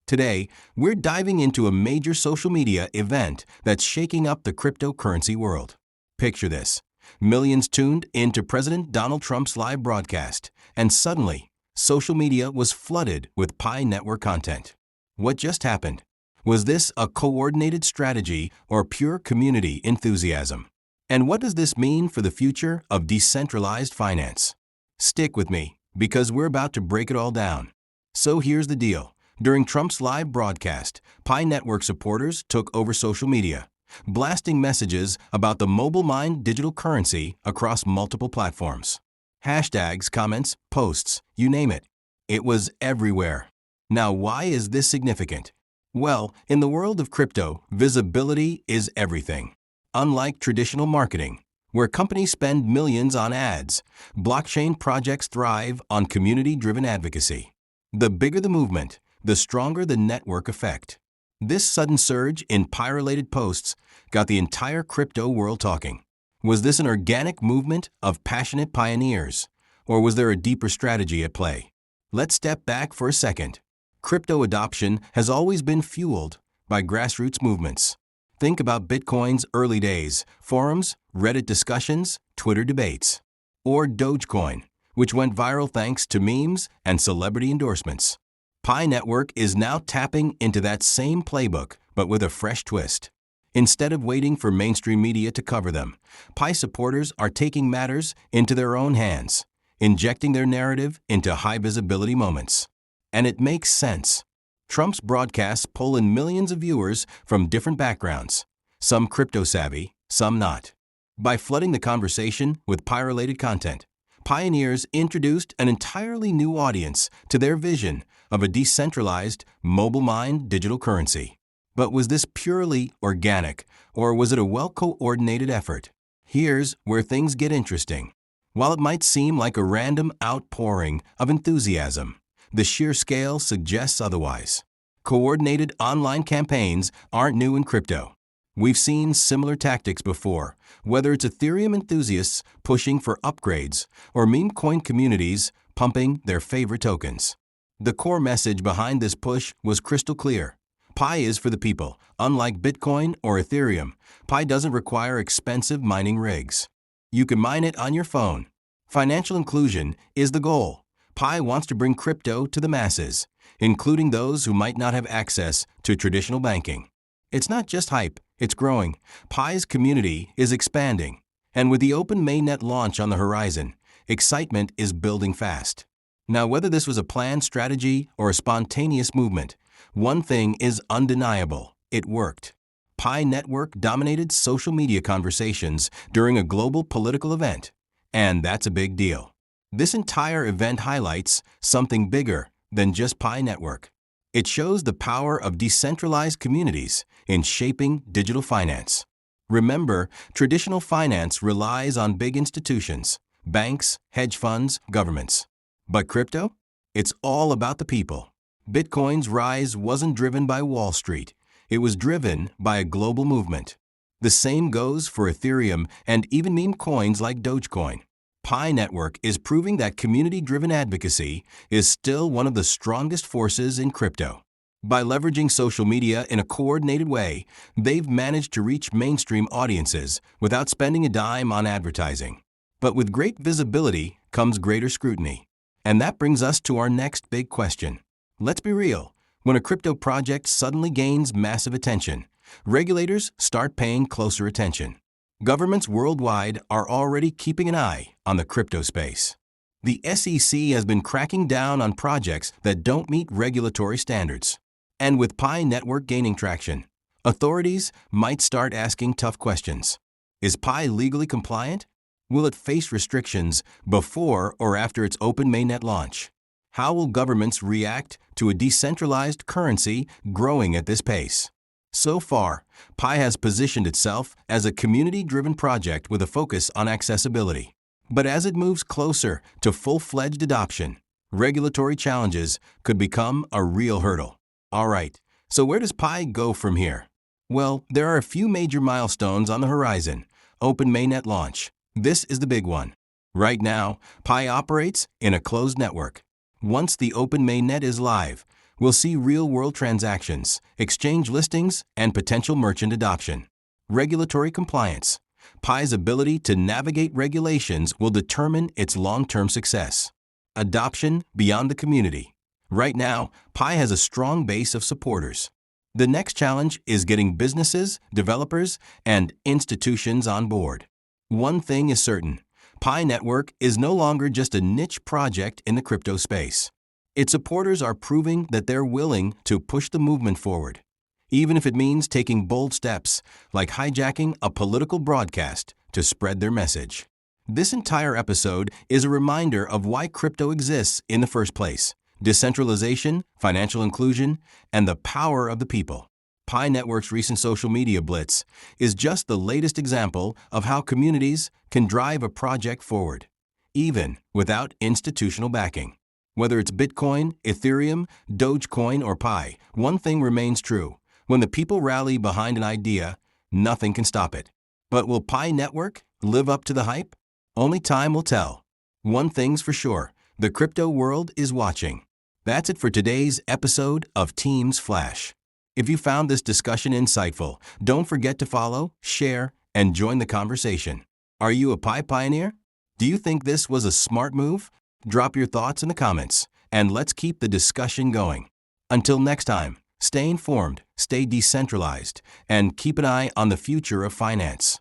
Today, we're diving into a major social media event that's shaking up the cryptocurrency world. Picture this. Millions tuned into President Donald Trump's live broadcast, and suddenly, social media was flooded with Pi Network content. What just happened? Was this a coordinated strategy or pure community enthusiasm? And what does this mean for the future of decentralized finance? Stick with me, because we're about to break it all down. So here's the deal. During Trump's live broadcast, Pi Network supporters took over social media, blasting messages about the mobile-mined digital currency across multiple platforms. Hashtags, comments, posts, you name it. It was everywhere. Now, why is this significant? Well, in the world of crypto, visibility is everything. Unlike traditional marketing, where companies spend millions on ads, blockchain projects thrive on community-driven advocacy. The bigger the movement, the stronger the network effect. This sudden surge in Pi-related posts got the entire crypto world talking. Was this an organic movement of passionate pioneers, or was there a deeper strategy at play? Let's step back for a second. Crypto adoption has always been fueled by grassroots movements. Think about Bitcoin's early days, forums, Reddit discussions, Twitter debates. Or Dogecoin, which went viral thanks to memes and celebrity endorsements. Pi Network is now tapping into that same playbook, but with a fresh twist. Instead of waiting for mainstream media to cover them, Pi supporters are taking matters into their own hands, injecting their narrative into high-visibility moments. And it makes sense. Trump's broadcasts pull in millions of viewers from different backgrounds, some crypto-savvy, some not. By flooding the conversation with Pi-related content, pioneers introduced an entirely new audience to their vision of a decentralized, mobile-mined digital currency. But was this purely organic, or was it a well-coordinated effort? Here's where things get interesting. While it might seem like a random outpouring of enthusiasm, the sheer scale suggests otherwise. Coordinated online campaigns aren't new in crypto. We've seen similar tactics before, whether it's Ethereum enthusiasts pushing for upgrades or meme coin communities pumping their favorite tokens. The core message behind this push was crystal clear. Pi is for the people. Unlike Bitcoin or Ethereum, Pi doesn't require expensive mining rigs. You can mine it on your phone. Financial inclusion is the goal. Pi wants to bring crypto to the masses, including those who might not have access to traditional banking. It's not just hype, it's growing. Pi's community is expanding. And with the Open Mainnet launch on the horizon, excitement is building fast. Now, whether this was a planned strategy or a spontaneous movement, one thing is undeniable. It worked. Pi Network dominated social media conversations during a global political event. And that's a big deal. This entire event highlights something bigger than just Pi Network. It shows the power of decentralized communities in shaping digital finance. Remember, traditional finance relies on big institutions, banks, hedge funds, governments. But crypto? It's all about the people. Bitcoin's rise wasn't driven by Wall Street. It was driven by a global movement. The same goes for Ethereum and even meme coins like Dogecoin. Pi Network is proving that community-driven advocacy is still one of the strongest forces in crypto. By leveraging social media in a coordinated way, they've managed to reach mainstream audiences without spending a dime on advertising. But with great visibility comes greater scrutiny. And that brings us to our next big question. Let's be real. When a crypto project suddenly gains massive attention, regulators start paying closer attention. Governments worldwide are already keeping an eye on the crypto space. The SEC has been cracking down on projects that don't meet regulatory standards. And with Pi Network gaining traction, authorities might start asking tough questions. Is Pi legally compliant? Will it face restrictions before or after its Open Mainnet launch? How will governments react to a decentralized currency growing at this pace? So far, Pi has positioned itself as a community-driven project with a focus on accessibility. But as it moves closer to full-fledged adoption, regulatory challenges could become a real hurdle. All right, so where does Pi go from here? Well, there are a few major milestones on the horizon. Open Mainnet launch. This is the big one. Right now, Pi operates in a closed network. Once the Open Mainnet is live, We'll see real-world transactions, exchange listings, and potential merchant adoption. Regulatory compliance. Pi's ability to navigate regulations will determine its long-term success. Adoption beyond the community. Right now, Pi has a strong base of supporters. The next challenge is getting businesses, developers, and institutions on board. One thing is certain, Pi Network is no longer just a niche project in the crypto space. Its supporters are proving that they're willing to push the movement forward, even if it means taking bold steps, like hijacking a political broadcast to spread their message. This entire episode is a reminder of why crypto exists in the first place: decentralization, financial inclusion, and the power of the people. Pi Network's recent social media blitz is just the latest example of how communities can drive a project forward, even without institutional backing. Whether it's Bitcoin, Ethereum, Dogecoin, or Pi, one thing remains true. When the people rally behind an idea, nothing can stop it. But will Pi Network live up to the hype? Only time will tell. One thing's for sure, the crypto world is watching. That's it for today's episode of Teams Flash. If you found this discussion insightful, don't forget to follow, share, and join the conversation. Are you a Pi pioneer? Do you think this was a smart move? Drop your thoughts in the comments, and let's keep the discussion going. Until next time, stay informed, stay decentralized, and keep an eye on the future of finance.